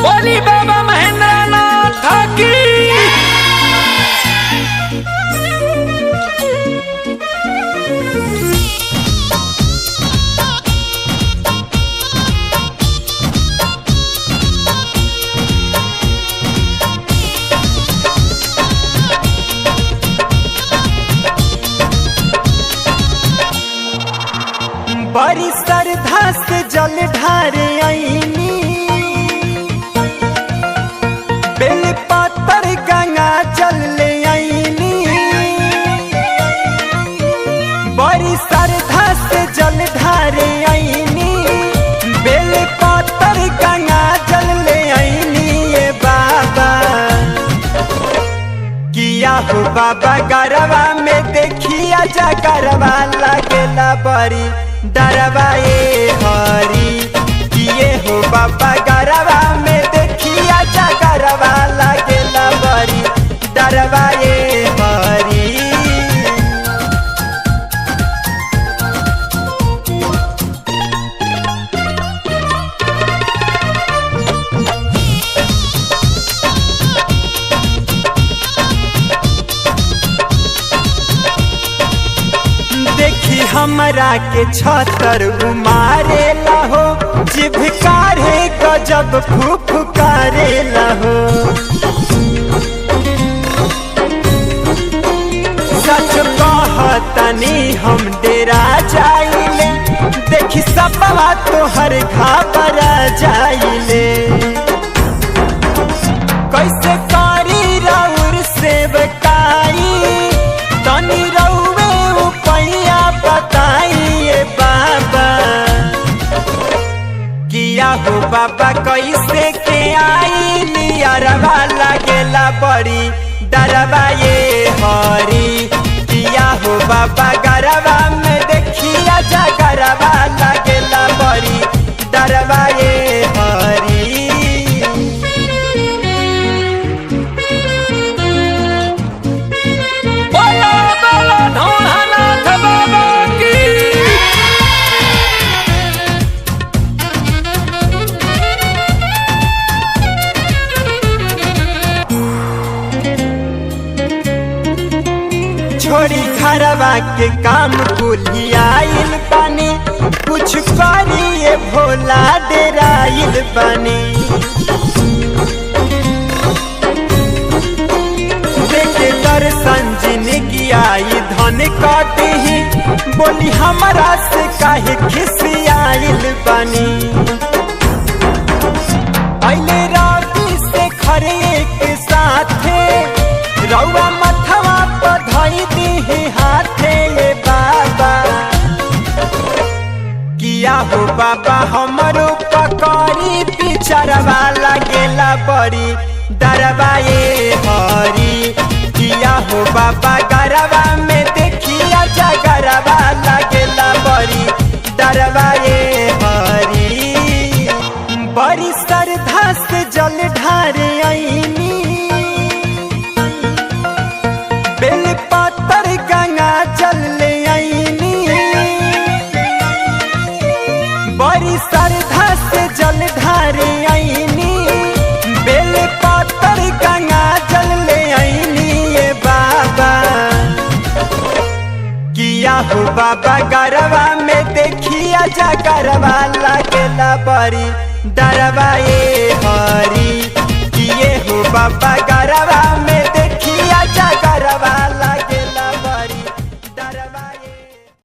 बोली बाबा महेंद्र नाथ की। बड़ी श्रद्धा से जल ढारे आईनी, बेल पत्तर गंगा जल ले आईनी। बड़ी श्रद्धा से जल ढारे आईनी, बेल पत्तर गंगा जल ले आईनी। ये बाबा किया हो बाबा गरबा में देखिया जा गरबा लगेला बड़ी डरवा ये हरी। किए हो बाबा गरबा में देखिया जा गरबा लगेला बड़ी डरवा ये हरी। देखी हमरा के छतर उमारे लहो, जिभकारे गजब फुफकारे लहो। सच कहतनी हम डेरा जाइले, देखी सबवा तोहर घाबरा जाइले। कैसे करी रउर सेवकाई, तनी रउवे उपैया बताइए बाबा। किया हो बाबा कैसे के आई नियरवा लगेला बड़ी डरवा ये हरी। किया हो बाबा गरबा में देखिया जा गरबा लगेला बड़ी डरवा ये हरी। बोलो बोलो ढोलनाथ बाबा की। छोड़ी घरवा के काम कुलियाइल बानी, कुछ करिए भोला डेराइल बानी। देखे दर्शन जिंदगी आई धन कटी, बोली हमरा से काहे खिसियाइल बानी। अइले राती से खरे एक साथे, रउआ मथवा पर धई दी हाथे। ये बाबा किया हो बाबा हमरो पकड़ी पिछरवा लगेला बड़ी डरवा ये हरी। किया हो बाबा गरबा में देखिया जा गरबा लगेला बड़ी डरवा ये हरी। बड़ी श्रद्धा से जल ढारे आईनी, बेल पत्तर गंगा जल ले आईनी। बड़ी श्रद्धा से जल ढारे आईनी, बेल पत्तर गंगा जल ले आईनी। ये बाबा किया हो बाबा गरबा में देखिया जा गरबा लगेला बड़ी डरवा ये हरी। किए हो बाबा